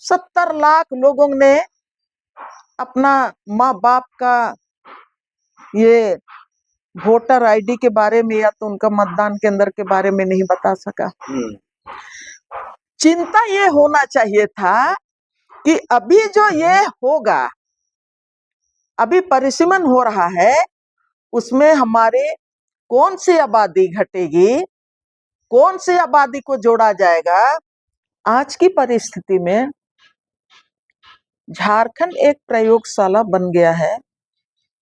70 लाख लोगों ने अपना माँ बाप का ये वोटर आईडी के बारे में या तो उनका मतदान केंद्र के बारे में नहीं बता सका। चिंता ये होना चाहिए था कि अभी जो ये होगा, अभी परिसीमन हो रहा है, उसमें हमारे कौन सी आबादी घटेगी, कौन सी आबादी को जोड़ा जाएगा। आज की परिस्थिति में झारखंड एक प्रयोगशाला बन गया है।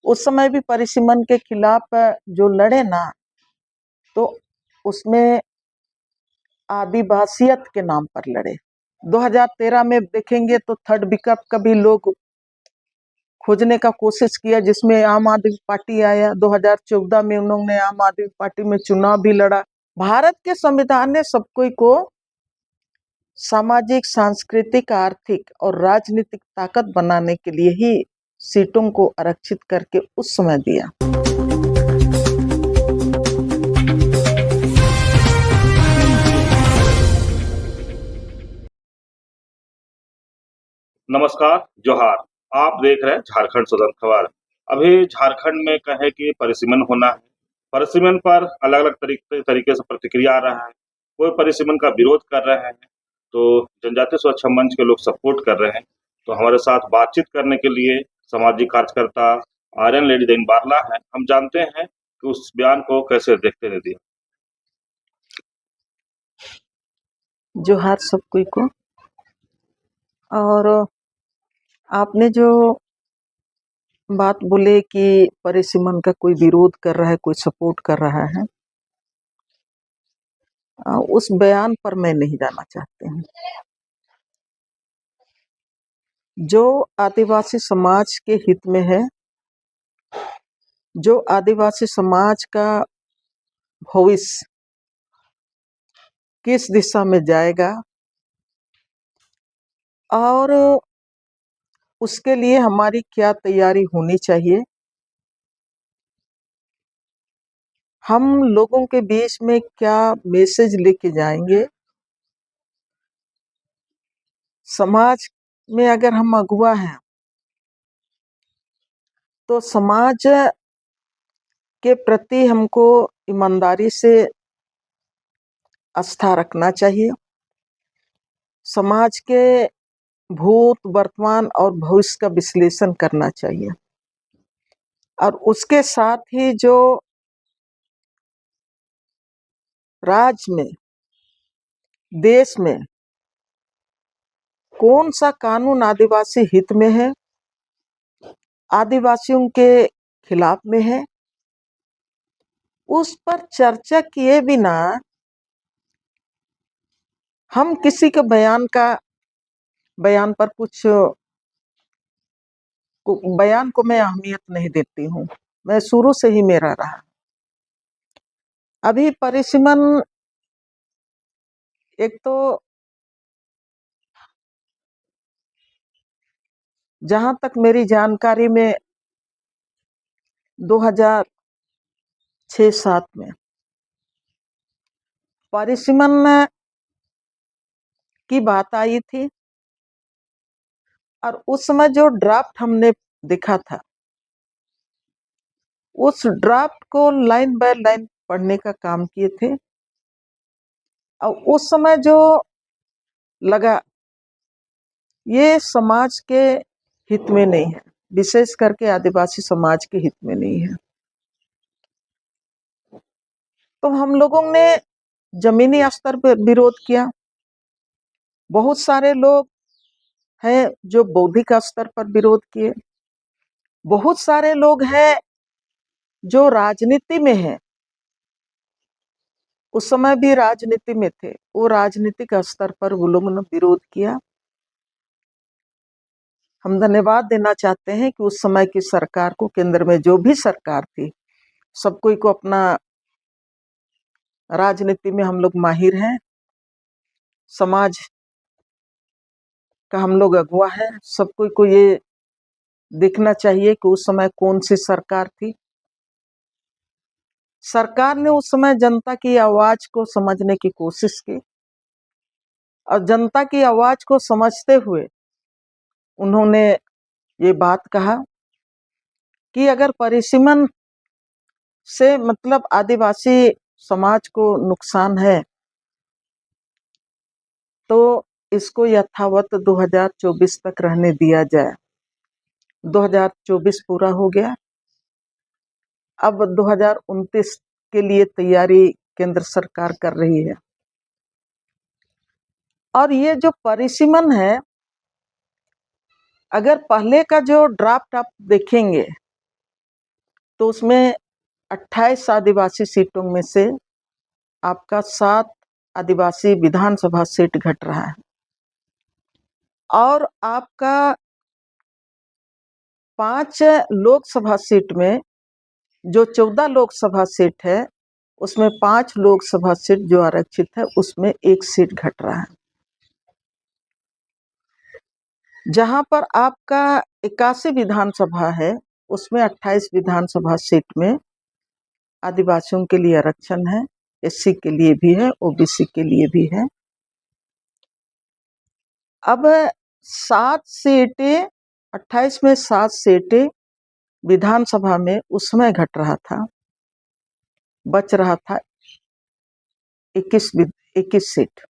उस समय भी परिसीमन के खिलाफ जो लड़े ना, तो उसमें आदिवासियत के नाम पर लड़े। 2013 में देखेंगे तो थर्ड विकल्प का भी लोग खोजने का कोशिश किया, जिसमें आम आदमी पार्टी आया। 2014 में उन्होंने आम आदमी पार्टी में चुनाव भी लड़ा। भारत के संविधान ने सब कोई को सामाजिक, सांस्कृतिक, आर्थिक और राजनीतिक ताकत बनाने के लिए ही सीटों को आरक्षित करके उस समय दिया। नमस्कार, जोहार। आप देख रहे हैं झारखंड स्वतंत्र खबर। अभी झारखंड में कहे कि परिसीमन होना है। परिसीमन पर अलग अलग तरीके से प्रतिक्रिया आ रहा है। कोई परिसीमन का विरोध कर रहे हैं, तो जनजातीय सुरक्षा मंच के लोग सपोर्ट कर रहे हैं। तो हमारे साथ बातचीत करने के लिए सामाजिक कार्यकर्ता आर्यन लेडी देन बारला है। हम जानते हैं कि उस बयान को कैसे देखते रह दिया। जोहार सब कोई को। और आपने जो बात बोले कि परिसीमन का कोई विरोध कर रहा है, कोई सपोर्ट कर रहा है, उस बयान पर मैं नहीं जाना चाहती हूँ। जो आदिवासी समाज के हित में है, जो आदिवासी समाज का भविष्य किस दिशा में जाएगा और उसके लिए हमारी क्या तैयारी होनी चाहिए, हम लोगों के बीच में क्या मैसेज लेके जाएंगे। समाज में अगर हम अगुवा हैं तो समाज के प्रति हमको ईमानदारी से आस्था रखना चाहिए। समाज के भूत, वर्तमान और भविष्य का विश्लेषण करना चाहिए। और उसके साथ ही जो राज्य में, देश में कौन सा कानून आदिवासी हित में है, आदिवासियों के खिलाफ में है, उस पर चर्चा किए बिना हम किसी के बयान पर कुछ बयान को मैं अहमियत नहीं देती हूँ। मैं शुरू से ही मेरा रहा। अभी परिसीमन एक तो जहां तक मेरी जानकारी में 2006-07 में परिसीमन की बात आई थी। और उस समय जो ड्राफ्ट हमने देखा था, उस ड्राफ्ट को लाइन बाय लाइन पढ़ने का काम किए थे। और उस समय जो लगा ये समाज के हित में नहीं है, विशेष करके आदिवासी समाज के हित में नहीं है। तो हम लोगों ने जमीनी स्तर पर विरोध किया। बहुत सारे लोग हैं जो बौद्धिक स्तर पर विरोध किए। बहुत सारे लोग हैं जो राजनीति में हैं, उस समय भी राजनीति में थे, वो राजनीतिक स्तर पर वो लोगों ने विरोध किया। हम धन्यवाद देना चाहते हैं कि उस समय की सरकार को, केंद्र में जो भी सरकार थी, सब कोई को अपना राजनीति में हम लोग माहिर हैं, समाज का हम लोग अगुवा है। सब कोई को ये देखना चाहिए कि उस समय कौन सी सरकार थी। सरकार ने उस समय जनता की आवाज को समझने की कोशिश की। और जनता की आवाज को समझते हुए उन्होंने ये बात कहा कि अगर परिसीमन से मतलब आदिवासी समाज को नुकसान है तो इसको यथावत 2024 तक रहने दिया जाए। 2024 पूरा हो गया, अब 2029 के लिए तैयारी केंद्र सरकार कर रही है। और ये जो परिसीमन है, अगर पहले का जो ड्राफ्ट आप देखेंगे तो उसमें 28 आदिवासी सीटों में से आपका 7 आदिवासी विधानसभा सीट घट रहा है और आपका 5 लोकसभा सीट में जो 14 लोकसभा सीट है उसमें 5 लोकसभा सीट जो आरक्षित है उसमें 1 सीट घट रहा है। जहां पर आपका 81 विधानसभा है उसमें 28 विधानसभा सीट में आदिवासियों के लिए आरक्षण है, एससी के लिए भी है, ओबीसी के लिए भी है। अब 7 सीटें, 28 में 7 सीटें विधानसभा में उसमें घट रहा था, बच रहा था 21 सीट।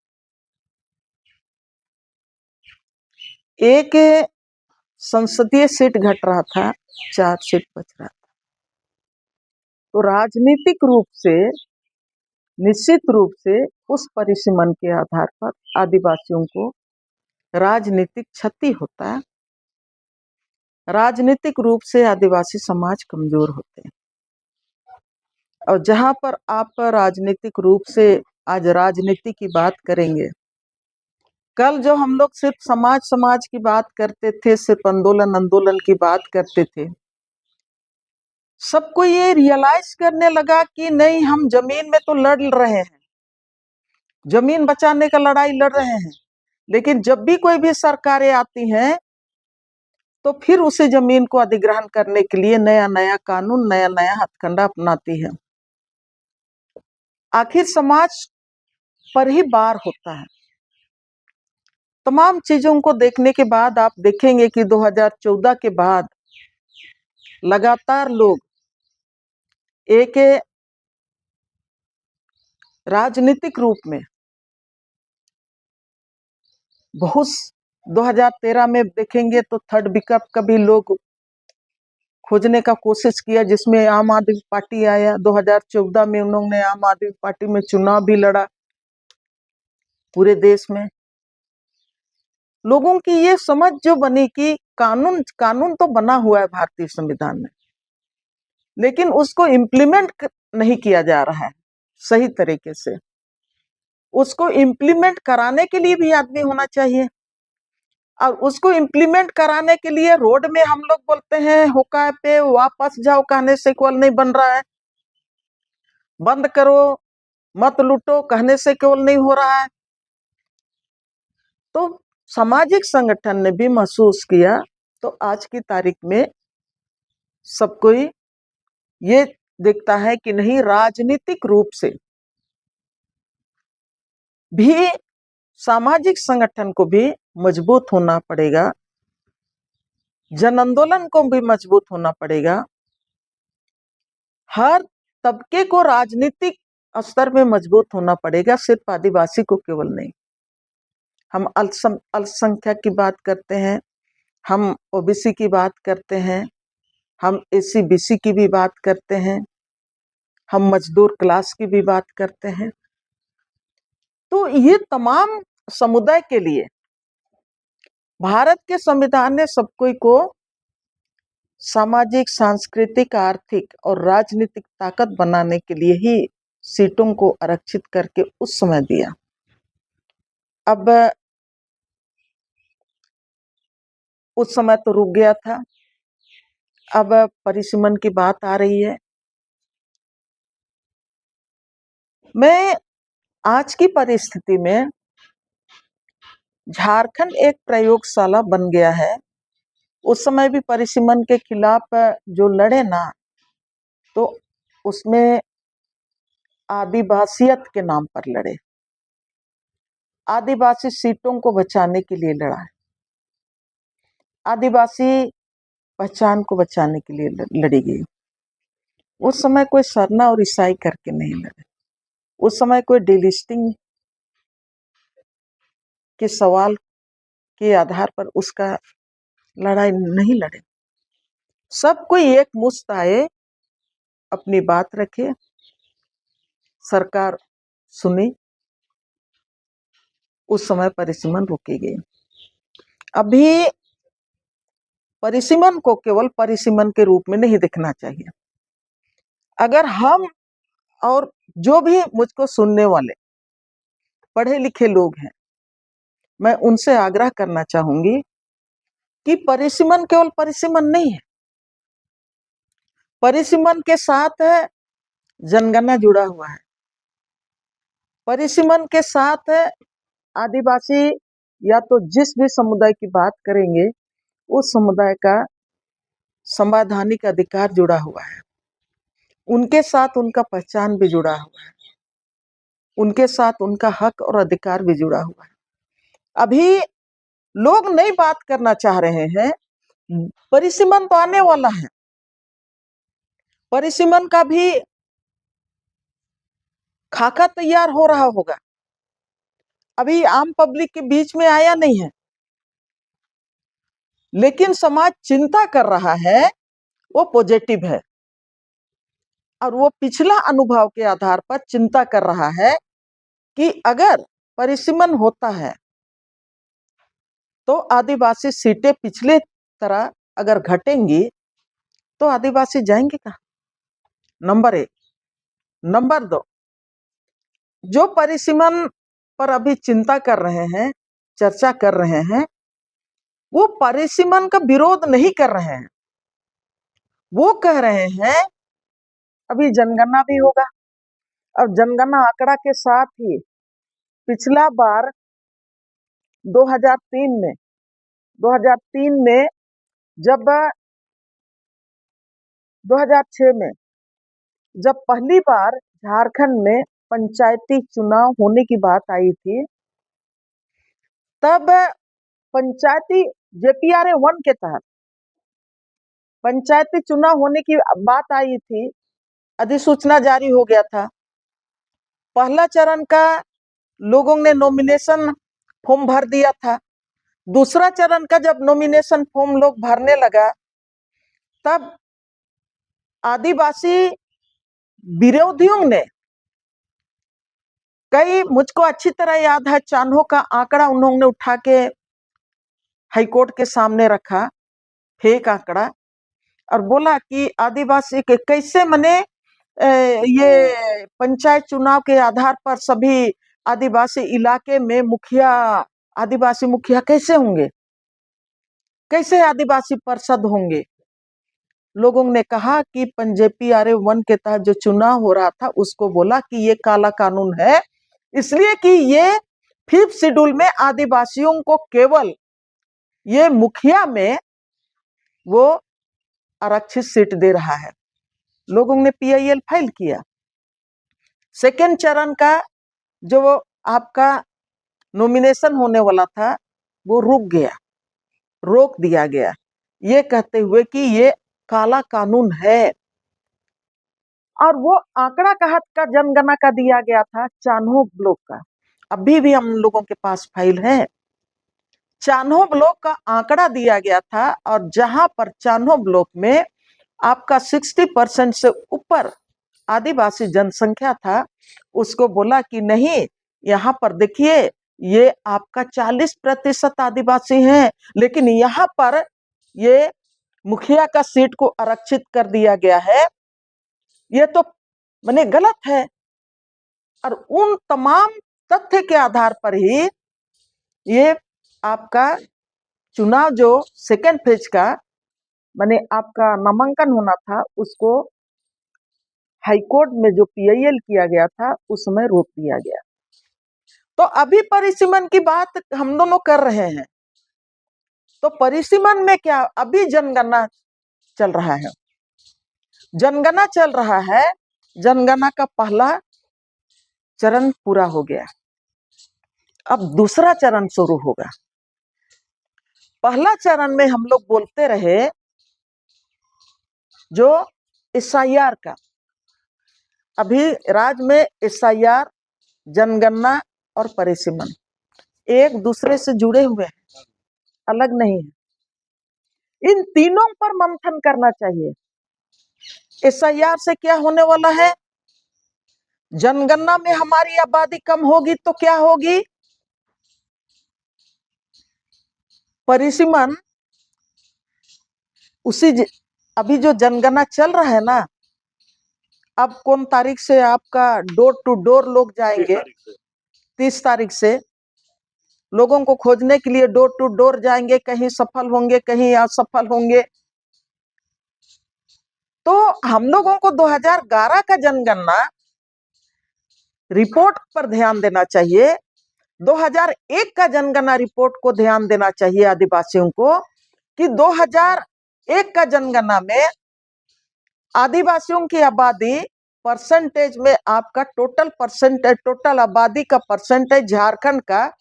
एक संसदीय सीट घट रहा था, 4 सीट बच रहा था। तो राजनीतिक रूप से, निश्चित रूप से उस परिसीमन के आधार पर आदिवासियों को राजनीतिक क्षति होता है, राजनीतिक रूप से आदिवासी समाज कमजोर होते हैं। और जहां पर आप राजनीतिक रूप से आज राजनीति की बात करेंगे, कल जो हम लोग सिर्फ समाज की बात करते थे, सिर्फ आंदोलन की बात करते थे, सबको ये रियलाइज करने लगा कि नहीं, हम जमीन में तो लड़ रहे हैं, जमीन बचाने का लड़ाई लड़ रहे हैं, लेकिन जब भी कोई भी सरकारें आती हैं तो फिर उसी जमीन को अधिग्रहण करने के लिए नया नया कानून, नया नया हथकंडा अपनाती है। आखिर समाज पर ही बार होता है। तमाम चीजों को देखने के बाद आप देखेंगे कि 2014 के बाद लगातार लोग एक राजनीतिक रूप में बहुत 2013 में देखेंगे तो थर्ड विकल्प का भी लोग खोजने का कोशिश किया, जिसमें आम आदमी पार्टी आया। 2014 में उन्होंने आम आदमी पार्टी में चुनाव भी लड़ा पूरे देश में। लोगों की ये समझ जो बनी कि कानून तो बना हुआ है भारतीय संविधान में, लेकिन उसको इम्प्लीमेंट नहीं किया जा रहा है सही तरीके से। उसको इम्प्लीमेंट कराने के लिए भी आदमी होना चाहिए, और उसको इम्प्लीमेंट कराने के लिए रोड में हम लोग बोलते हैं हुक्का पे वापस जाओ कहने से केवल नहीं बन रहा है, बंद करो मत लूटो कहने से केवल नहीं हो रहा है। तो सामाजिक संगठन ने भी महसूस किया, तो आज की तारीख में सब कोई ये देखता है कि नहीं, राजनीतिक रूप से भी सामाजिक संगठन को भी मजबूत होना पड़ेगा, जन आंदोलन को भी मजबूत होना पड़ेगा, हर तबके को राजनीतिक स्तर में मजबूत होना पड़ेगा, सिर्फ आदिवासी को केवल नहीं। हम अल्पसंख्यक की बात करते हैं, हम ओबीसी की बात करते हैं, हम एससी बीसी की भी बात करते हैं, हम मजदूर क्लास की भी बात करते हैं। तो ये तमाम समुदाय के लिए भारत के संविधान ने सब कोई को सामाजिक, सांस्कृतिक, आर्थिक और राजनीतिक ताकत बनाने के लिए ही सीटों को आरक्षित करके उस समय दिया। अब उस समय तो रुक गया था, अब परिसीमन की बात आ रही है। मैं आज की परिस्थिति में झारखंड एक प्रयोगशाला बन गया है। उस समय भी परिसीमन के खिलाफ जो लड़े ना, तो उसमें आदिवासियत के नाम पर लड़े। आदिवासी सीटों को बचाने के लिए लड़ा है, आदिवासी पहचान को बचाने के लिए लड़ी गई। उस समय कोई सरना और ईसाई करके नहीं लड़े, उस समय कोई डिलिस्टिंग के सवाल के आधार पर उसका लड़ाई नहीं लड़े। सब कोई एक मुश्त आए, अपनी बात रखे, सरकार सुनी, उस समय परिसीमन रोकी गई। अभी परिसीमन को केवल परिसीमन के रूप में नहीं देखना चाहिए। अगर हम और जो भी मुझको सुनने वाले पढ़े लिखे लोग हैं, मैं उनसे आग्रह करना चाहूंगी कि परिसीमन केवल परिसीमन नहीं है, परिसीमन के साथ जनगणना जुड़ा हुआ है, परिसीमन के साथ आदिवासी या तो जिस भी समुदाय की बात करेंगे उस समुदाय का संवैधानिक अधिकार जुड़ा हुआ है, उनके साथ उनका पहचान भी जुड़ा हुआ है, उनके साथ उनका हक और अधिकार भी जुड़ा हुआ है। अभी लोग नई बात करना चाह रहे हैं, परिसीमन तो आने वाला है, परिसीमन का भी खाका तैयार हो रहा होगा, अभी आम पब्लिक के बीच में आया नहीं है, लेकिन समाज चिंता कर रहा है, वो पॉजिटिव है और वो पिछला अनुभव के आधार पर चिंता कर रहा है कि अगर परिसीमन होता है तो आदिवासी सीटें पिछले तरह अगर घटेंगी तो आदिवासी जाएंगे कहाँ? नंबर 1। नंबर 2, जो परिसीमन पर अभी चिंता कर रहे हैं, चर्चा कर रहे हैं, वो परिसीमन का विरोध नहीं कर रहे हैं, वो कह रहे हैं अभी जनगणना भी होगा और जनगणना आंकड़ा के साथ ही पिछला बार 2003 में जब 2006 में जब पहली बार झारखंड में पंचायती चुनाव होने की बात आई थी, तब पंचायती JPRA 1 के तहत पंचायती चुनाव होने की बात आई थी, अधिसूचना जारी हो गया था। पहला चरण का लोगों ने नॉमिनेशन फॉर्म भर दिया था, दूसरा चरण का जब नॉमिनेशन फॉर्म लोग भरने लगा तब आदिवासी विरोधियों ने मुझको अच्छी तरह याद है, चान्हो का आंकड़ा उन्होंने उठा के हाईकोर्ट के सामने रखा, फेक आंकड़ा, और बोला कि आदिवासी के कैसे मने ये पंचायत चुनाव के आधार पर सभी आदिवासी इलाके में मुखिया, आदिवासी मुखिया कैसे होंगे, कैसे आदिवासी पार्षद होंगे। लोगों ने कहा कि JPRA 1 के तहत जो चुनाव हो रहा था उसको बोला कि ये काला कानून है, इसलिए कि ये 5th शेड्यूल में आदिवासियों को केवल ये मुखिया में वो आरक्षित सीट दे रहा है। लोगों ने PIL फाइल किया। सेकेंड चरण का जो आपका नॉमिनेशन होने वाला था वो रोक दिया गया, ये कहते हुए कि ये काला कानून है। और वो आंकड़ा कहाँ का जनगणना का दिया गया था? चान्हो ब्लॉक का। अभी भी हम लोगों के पास फाइल है, चान्हो ब्लॉक का आंकड़ा दिया गया था, और जहां पर चान्हो ब्लॉक में आपका 60% से ऊपर आदिवासी जनसंख्या था, उसको बोला कि नहीं, यहाँ पर देखिए ये आपका 40% आदिवासी हैं, लेकिन यहाँ पर ये मुखिया का सीट को आरक्षित कर दिया गया है, ये तो माने गलत है। और उन तमाम तथ्य के आधार पर ही ये आपका चुनाव जो सेकेंड फेज का माने आपका नामांकन होना था, उसको हाईकोर्ट में जो PIL किया गया था उसमें रोक दिया गया। तो अभी परिसीमन की बात हम दोनों कर रहे हैं, तो परिसीमन में क्या, अभी जनगणना चल रहा है, जनगणना चल रहा है, जनगणना का पहला चरण पूरा हो गया, अब दूसरा चरण शुरू होगा। पहला चरण में हम लोग बोलते रहे जो SIR का, अभी राज्य में SIR, जनगणना और परिसीमन एक दूसरे से जुड़े हुए हैं, अलग नहीं है। इन तीनों पर मंथन करना चाहिए। SIR से क्या होने वाला है? जनगणना में हमारी आबादी कम होगी तो क्या होगी? परिसीमन अभी जो जनगणना चल रहा है ना, अब कौन तारीख से आपका डोर टू डोर लोग जाएंगे? 30 तारीख से लोगों को खोजने के लिए डोर टू डोर जाएंगे, कहीं सफल होंगे कहीं असफल होंगे। तो हम लोगों को 2011 का जनगणना रिपोर्ट पर ध्यान देना चाहिए, 2001 का जनगणना रिपोर्ट को ध्यान देना चाहिए आदिवासियों को, कि 2001 का जनगणना में आदिवासियों की आबादी परसेंटेज में आपका टोटल आबादी का परसेंटेज झारखंड का,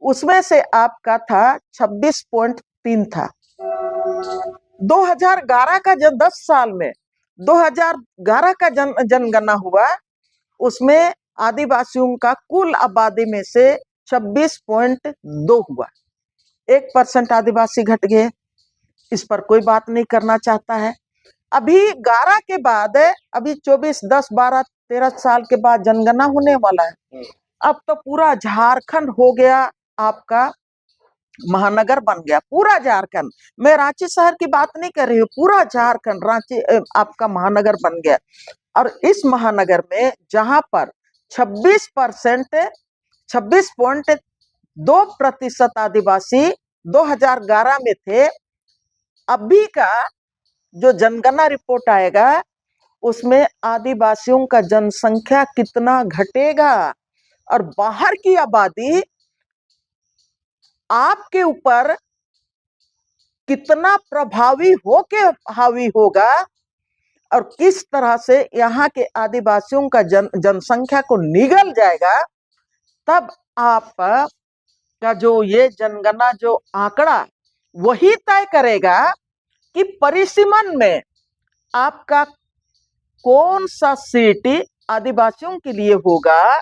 उसमें से आपका था 26.3 था। 2011 का जब 10 साल में 2011 का जनगणना हुआ, उसमें आदिवासियों का कुल आबादी में से 26.2 हुआ। 1% आदिवासी घट गए। इस पर कोई बात नहीं करना चाहता है। अभी 11 के बाद, अभी 24, 10, 12, 13 साल के बाद जनगणना होने वाला है। अब तो पूरा झारखंड हो गया आपका महानगर बन गया, पूरा झारखंड। मैं रांची शहर की बात नहीं कर रही हूँ, पूरा झारखंड रांची आपका महानगर बन गया। और इस महानगर में जहां पर 26.2% आदिवासी 2011 में थे, अभी का जो जनगणना रिपोर्ट आएगा उसमें आदिवासियों का जनसंख्या कितना घटेगा और बाहर की आबादी आपके ऊपर कितना प्रभावी होके हावी होगा और किस तरह से यहाँ के आदिवासियों का जनसंख्या को निगल जाएगा, तब आप का जो ये जनगणना जो आंकड़ा वही तय करेगा कि परिसीमन में आपका कौन सा सीट आदिवासियों के लिए होगा,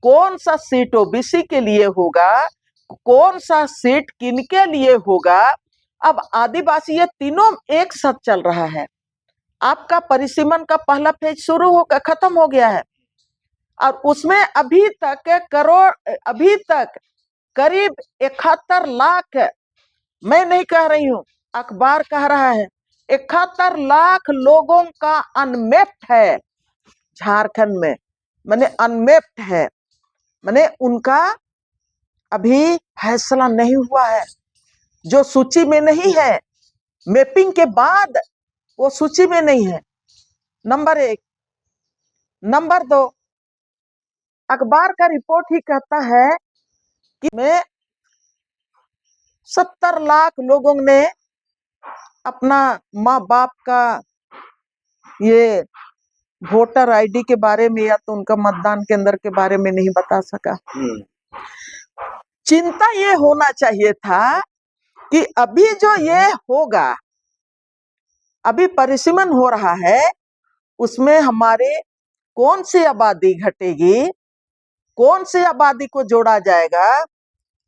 कौन सा सीट OBC के लिए होगा, कौन सा सीट किनके लिए होगा। अब आदिवासी ये तीनों एक साथ चल रहा है। आपका परिसीमन का पहला फेज शुरू होकर खत्म हो गया है और उसमें अभी तक करीब 71 लाख, मैं नहीं कह रही हूं, अखबार कह रहा है, 71 लाख लोगों का अनमैप्ड है झारखंड में। माने अनमैप्ड है, माने उनका अभी फैसला नहीं हुआ है, जो सूची में नहीं है, मैपिंग के बाद वो सूची में नहीं है। नंबर 1। नंबर 2, अखबार का रिपोर्ट ही कहता है कि में 70 लाख लोगों ने अपना माँ बाप का ये वोटर ID के बारे में या तो उनका मतदान केंद्र के बारे में नहीं बता सका। चिंता ये होना चाहिए था कि अभी जो ये होगा, अभी परिसीमन हो रहा है, उसमें हमारे कौन सी आबादी घटेगी, कौन सी आबादी को जोड़ा जाएगा।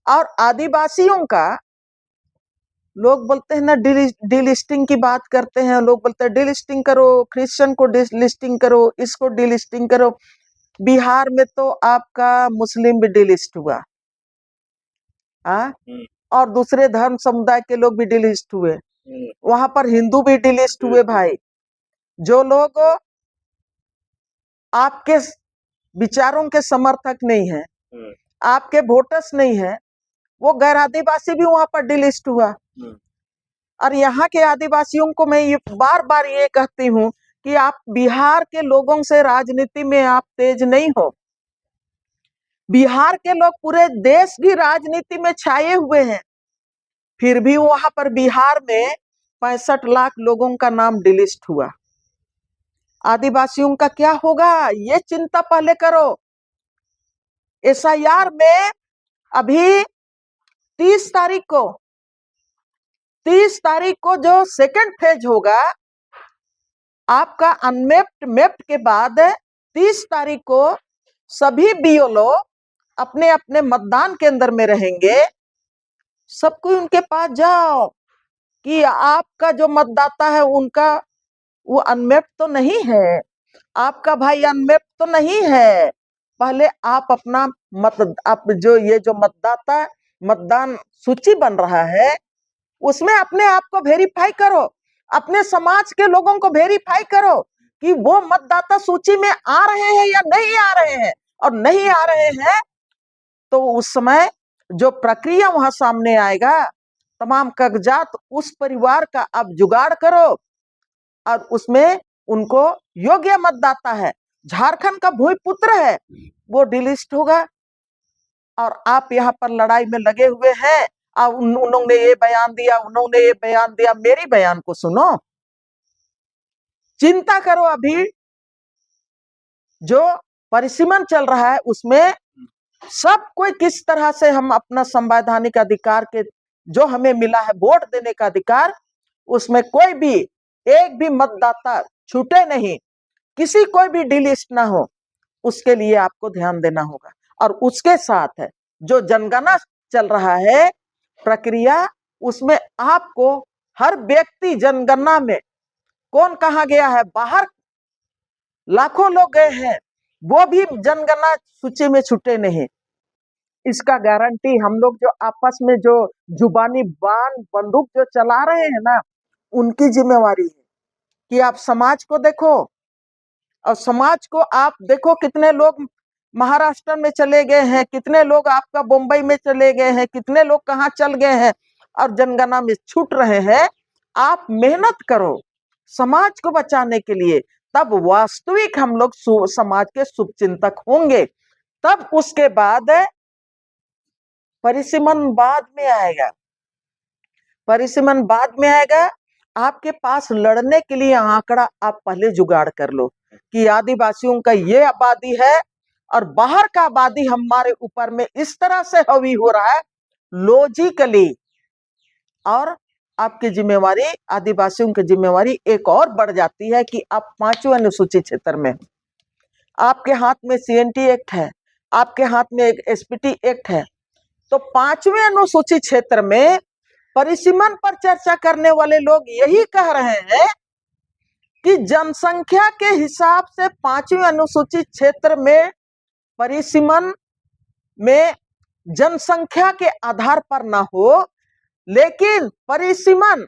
और आदिवासियों का लोग बोलते हैं ना, डिलिस्टिंग की बात करते हैं, लोग बोलते हैं डिलिस्टिंग करो, क्रिश्चियन को डिलिस्टिंग करो, इसको डिलिस्टिंग करो। बिहार में तो आपका मुस्लिम भी डिलिस्ट हुआ, और दूसरे धर्म समुदाय के लोग भी डिलिस्ट हुए, वहां पर हिंदू भी डिलिस्ट हुए। भाई, जो लोग आपके विचारों के समर्थक नहीं है, आपके वोटर्स नहीं है, वो गैर आदिवासी भी वहां पर डिलिस्ट हुआ। और यहाँ के आदिवासियों को मैं ये बार बार ये कहती हूँ कि आप बिहार के लोगों से राजनीति में आप तेज नहीं हो। बिहार के लोग पूरे देश की राजनीति में छाए हुए हैं, फिर भी वहां पर बिहार में 65 लाख लोगों का नाम डिलिस्ट हुआ। आदिवासियों का क्या होगा, ये चिंता पहले करो। SIR में अभी 30 तारीख को जो सेकंड फेज होगा, आपका अनमेप्ड मेप्ड के बाद 30 तारीख को सभी बीएलओ अपने अपने मतदान केंद्र में रहेंगे। सबको उनके पास जाओ कि आपका जो मतदाता है उनका वो अनमेप्ड तो नहीं है, आपका भाई अनमेप्ड तो नहीं है। पहले आप अपना आप ये जो मतदान सूची बन रहा है उसमें अपने आप को वेरीफाई करो, अपने समाज के लोगों को वेरीफाई करो कि वो मतदाता सूची में आ रहे हैं या नहीं आ रहे हैं, और नहीं आ रहे हैं तो उस समय जो प्रक्रिया वहां सामने आएगा, तमाम कागजात उस परिवार का आप जुगाड़ करो और उसमें उनको योग्य मतदाता है, झारखंड का भूमिपुत्र है, वो डिलिस्ट होगा। और आप यहाँ पर लड़ाई में लगे हुए हैं, उन्होंने ये बयान दिया, उन्होंने ये बयान दिया। मेरी बयान को सुनो, चिंता करो। अभी जो परिसीमन चल रहा है उसमें सब कोई किस तरह से हम अपना संवैधानिक अधिकार के जो हमें मिला है वोट देने का अधिकार, उसमें कोई भी एक भी मतदाता छूटे नहीं, किसी कोई भी डिलिस्ट ना हो, उसके लिए आपको ध्यान देना होगा। और उसके साथ है जो जनगणना चल रहा है प्रक्रिया, उसमें आपको हर व्यक्ति जनगणना में कौन कहाँ गया है, बाहर लाखों लोग गए हैं, वो भी जनगणना सूची में छूटे नहीं। इसका गारंटी हम लोग जो आपस में जो जुबानी बाण बंदूक जो चला रहे हैं ना, उनकी जिम्मेवारी है कि आप समाज को देखो, और समाज को आप देखो कितने लोग महाराष्ट्र में चले गए हैं, कितने लोग आपका मुंबई में चले गए हैं, कितने लोग कहाँ चल गए हैं और जनगणना में छूट रहे हैं। आप मेहनत करो समाज को बचाने के लिए, तब वास्तविक हम लोग समाज के शुभचिंतक होंगे। तब उसके बाद परिसीमन बाद में आएगा, परिसीमन बाद में आएगा। आपके पास लड़ने के लिए आंकड़ा आप पहले जुगाड़ कर लो कि आदिवासियों का ये आबादी है और बाहर का आबादी हमारे ऊपर में इस तरह से हावी हो रहा है लॉजिकली। और आपकी जिम्मेवारी, आदिवासियों की जिम्मेवारी एक और बढ़ जाती है कि आप 5वें अनुसूचित क्षेत्र में, आपके हाथ में CNT एक्ट है, आपके हाथ में एक SPT एक्ट है, तो 5वें अनुसूचित क्षेत्र में परिसीमन पर चर्चा करने वाले लोग यही कह रहे हैं कि जनसंख्या के हिसाब से 5वें अनुसूचित क्षेत्र में परिसीमन में जनसंख्या के आधार पर ना हो, लेकिन परिसीमन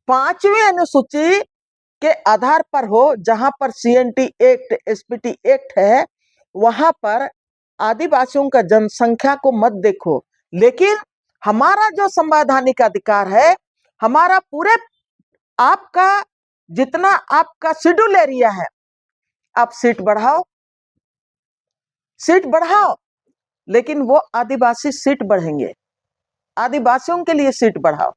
5वें अनुसूची के आधार पर हो। जहां पर CNT एक्ट SPT एक्ट है वहां पर आदिवासियों का जनसंख्या को मत देखो, लेकिन हमारा जो संवैधानिक अधिकार है, हमारा पूरे आपका जितना आपका शेड्यूल एरिया है, आप सीट बढ़ाओ, सीट बढ़ाओ, लेकिन वो आदिवासी सीट बढ़ेंगे, आदिवासियों के लिए सीट बढ़ाओ।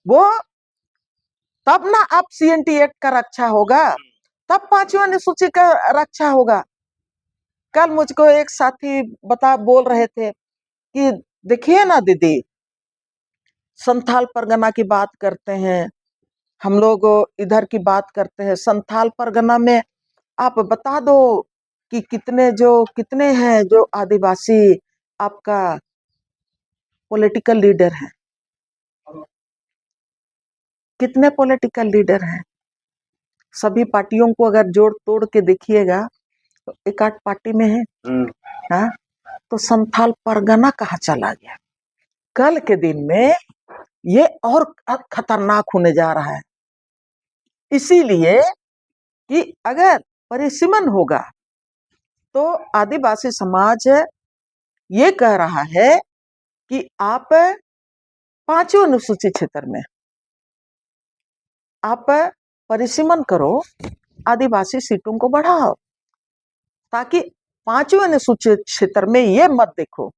वो तब ना आप CNT एक्ट का रक्षा होगा, तब 5वें अनुसूची का रक्षा होगा। कल मुझको एक साथी बोल रहे थे कि देखिए ना दीदी, संथाल परगना की बात करते हैं हम लोग, इधर की बात करते हैं, संथाल परगना में आप बता दो कि कितने हैं जो आदिवासी आपका पॉलिटिकल लीडर हैं, कितने पॉलिटिकल लीडर हैं। सभी पार्टियों को अगर जोड़ तोड़ के देखिएगा तो 1-8 पार्टी में है। हाँ, तो संथाल परगना कहाँ चला गया? कल के दिन में ये और खतरनाक होने जा रहा है, इसीलिए कि अगर परिसीमन होगा तो आदिवासी समाज ये कह रहा है कि आप 5वें अनुसूचित क्षेत्र में आप परिसीमन करो, आदिवासी सीटों को बढ़ाओ, ताकि 5वें अनुसूचित क्षेत्र में ये मत देखो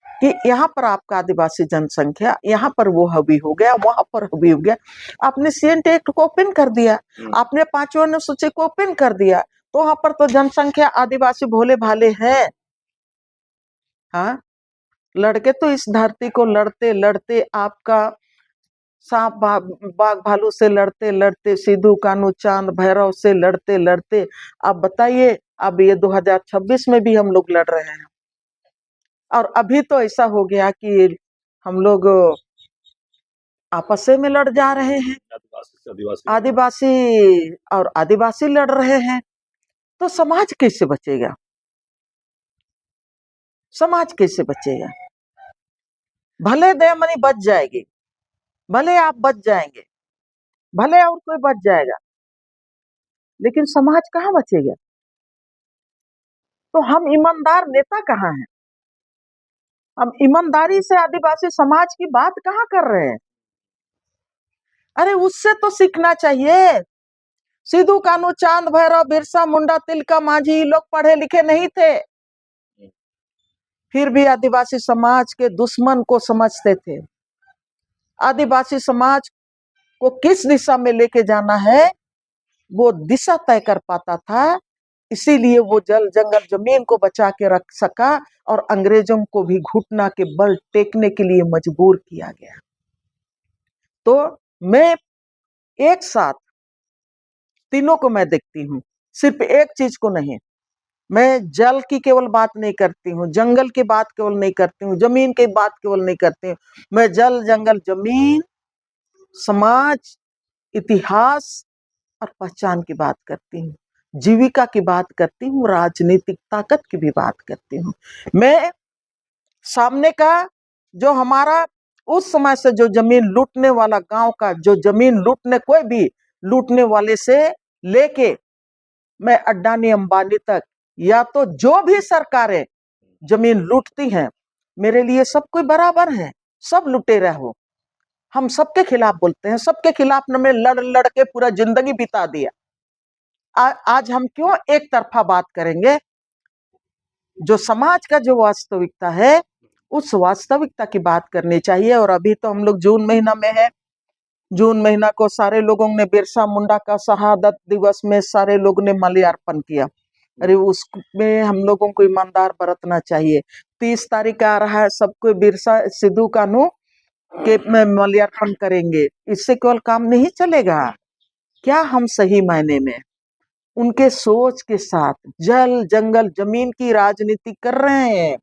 कि यहाँ पर आपका आदिवासी जनसंख्या, यहाँ पर वो हावी हो गया, वहां पर हावी हो गया। आपने CNT एक्ट को ओपन कर दिया, आपने 5वें अनुसूची को ओपन कर दिया, तो वहां पर तो जनसंख्या आदिवासी भोले भाले हैं। हाँ, लड़के तो इस धरती को लड़ते लड़ते आपका सांप बाघ भालू से लड़ते लड़ते, सिद्धू कान्हू चांद भैरव से लड़ते लड़ते, अब बताइए अब ये 2026 में भी हम लोग लड़ रहे हैं। और अभी तो ऐसा हो गया कि हम लोग आपस में लड़ जा रहे हैं, आदिवासी और आदिवासी लड़ रहे हैं। तो समाज कैसे बचेगा? समाज कैसे बचेगा? भले दयामनी बच जाएगी, भले आप बच जाएंगे, भले और कोई बच जाएगा, लेकिन समाज कहाँ बचेगा? तो हम ईमानदार नेता कहाँ हैं? हम ईमानदारी से आदिवासी समाज की बात कहाँ कर रहे हैं? अरे उससे तो सीखना चाहिए। सिद्धू कान्हू चांद भैरव बिरसा मुंडा तिलका मांझी लोग पढ़े लिखे नहीं थे, फिर भी आदिवासी समाज के दुश्मन को समझते थे। आदिवासी समाज को किस दिशा में लेके जाना है वो दिशा तय कर पाता था, इसीलिए वो जल जंगल जमीन को बचा के रख सका और अंग्रेजों को भी घुटना के बल टेकने के लिए मजबूर किया गया। तो मैं एक साथ तीनों को मैं देखती हूँ, सिर्फ एक चीज को नहीं। मैं जल की केवल बात नहीं करती हूँ, जंगल की बात केवल नहीं करती हूँ, जमीन की बात केवल नहीं करती हूँ। मैं जल जंगल जमीन, समाज, इतिहास और पहचान की बात करती हूँ, जीविका की बात करती हूँ, राजनीतिक ताकत की भी बात करती हूँ। मैं सामने का जो हमारा उस समय से जो जमीन लूटने वाला गांव का जो जमीन लूटने, कोई भी लूटने वाले से लेके मैं अड्डानी अंबानी तक, या तो जो भी सरकारें जमीन लूटती हैं, मेरे लिए सब कोई बराबर है, सब लुटेरा हो। हम सबके खिलाफ बोलते हैं, सबके खिलाफ में लड़ लड़ के पूरा जिंदगी बिता दिया। आज हम क्यों एक तरफा बात करेंगे? जो समाज का जो वास्तविकता है उस वास्तविकता की बात करनी चाहिए। और अभी तो हम लोग जून महीना में है, जून महीना को सारे लोगों ने बिरसा मुंडा का शहादत दिवस में सारे लोगों ने माल्यार्पण किया। अरे उसमें हम लोगों को ईमानदार बरतना चाहिए। 30 तारीख आ रहा है, सबको बिरसा सिद्धू कान्हू के माल्यार्पण करेंगे, इससे केवल काम नहीं चलेगा। क्या हम सही मायने में उनके सोच के साथ जल जंगल जमीन की राजनीति कर रहे हैं?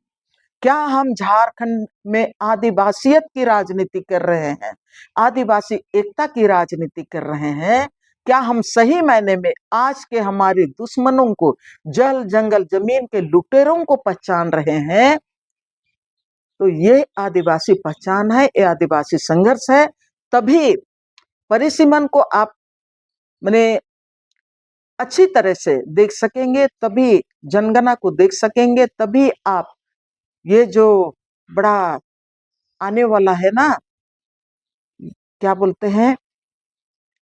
क्या हम झारखंड में आदिवासियत की राजनीति कर रहे हैं, आदिवासी एकता की राजनीति कर रहे हैं? क्या हम सही मायने में आज के हमारे दुश्मनों को, जल जंगल जमीन के लुटेरों को पहचान रहे हैं? तो ये आदिवासी पहचान है, ये आदिवासी संघर्ष है। तभी परिसीमन को आप मैंने अच्छी तरह से देख सकेंगे, तभी जनगणना को देख सकेंगे, तभी आप ये जो बड़ा आने वाला है ना, क्या बोलते हैं,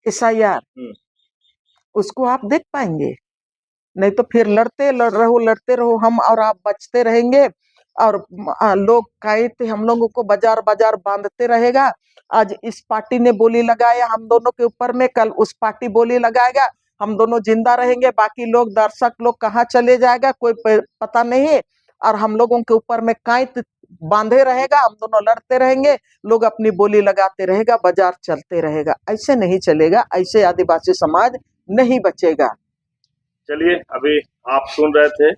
SIR, उसको आप देख पाएंगे। नहीं तो फिर लड़ते रहो, हम और आप बचते रहेंगे और लोग कहते हम लोगों को बाजार बाजार बांधते रहेगा। आज इस पार्टी ने बोली लगाया हम दोनों के ऊपर में, कल उस पार्टी बोली लगाएगा, हम दोनों जिंदा रहेंगे, बाकी लोग दर्शक लोग कहाँ चले जाएगा कोई पता नहीं। और हम लोगों के ऊपर में कैद बांधे रहेगा, हम दोनों लड़ते रहेंगे, लोग अपनी बोली लगाते रहेगा, बाजार चलते रहेगा। ऐसे नहीं चलेगा, ऐसे आदिवासी समाज नहीं बचेगा। चलिए, अभी आप सुन रहे थे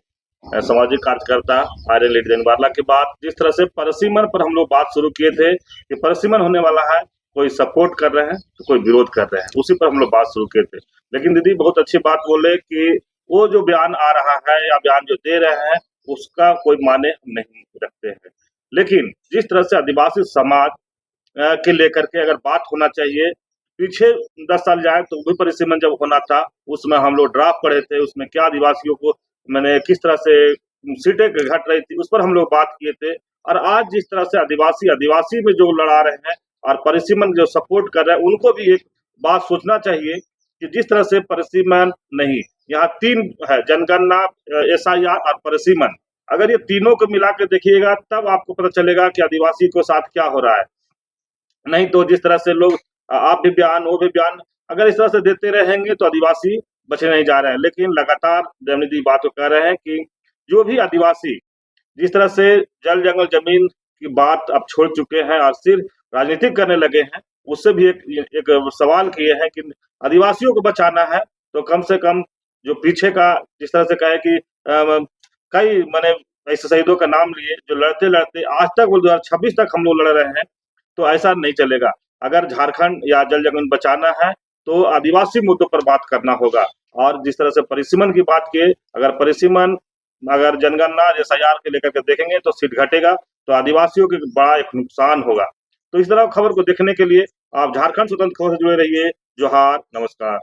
सामाजिक कार्यकर्ता आर्यन लेडी वाला की बात। जिस तरह से परसीमन पर हम लोग बात शुरू किए थे कि परसीमन होने वाला है, कोई सपोर्ट कर रहे हैं तो कोई विरोध कर रहे हैं, उसी पर हम लोग बात शुरू किए थे। लेकिन दीदी बहुत अच्छी बात बोले कि वो जो बयान आ रहा है या बयान जो दे रहे हैं उसका कोई माने हम नहीं रखते हैं। लेकिन जिस तरह से आदिवासी समाज के लेकर के अगर बात होना चाहिए, पीछे 10 साल जाए तो भी परिसीमन जब होना था उसमें हम लोग ड्राफ्ट पढ़े थे, उसमें क्या आदिवासियों को मैंने किस तरह से सीटें घट रही थी उस पर हम लोग बात किए थे। और आज जिस तरह से आदिवासी में जो लड़ा रहे हैं और परिसीमन जो सपोर्ट कर रहे हैं, उनको भी एक बात सोचना चाहिए कि जिस तरह से परिसीमन नहीं, यहाँ 3 है, जनगणना, SIR और परिसीमन। अगर ये तीनों को मिला के देखिएगा तब आपको पता चलेगा कि आदिवासी को साथ क्या हो रहा है। नहीं तो जिस तरह से लोग आप भी बयान वो भी बयान अगर इस तरह से देते रहेंगे तो आदिवासी बचे नहीं जा रहे हैं। लेकिन लगातार देवनी जी बात को कह रहे हैं कि जो भी आदिवासी जिस तरह से जल जंगल जमीन की बात अब छोड़ चुके हैं और सिर्फ राजनीतिक करने लगे हैं, उससे भी एक सवाल किए हैं कि आदिवासियों को बचाना है तो कम से कम जो पीछे का जिस तरह से कहे कि कई माने ऐसे शहीदों का नाम लिए जो लड़ते-लड़ते आज तक वो 2026 तक हम लोग लड़ रहे हैं, तो ऐसा नहीं चलेगा। अगर झारखंड या जल जंगल बचाना है, तो आदिवासी मुद्दों पर बात करना होगा और जिस तरह से परिसीमन की बात किए, अगर जनगणना एसआईआर के लेकर के देखेंगे तो सीट घटेगा, तो आदिवासियों को बड़ा एक नुकसान होगा। तो इस तरह खबर को देखने के लिए आप झारखंड स्वतंत्र खबर से जुड़े रहिए। जोहार, नमस्कार।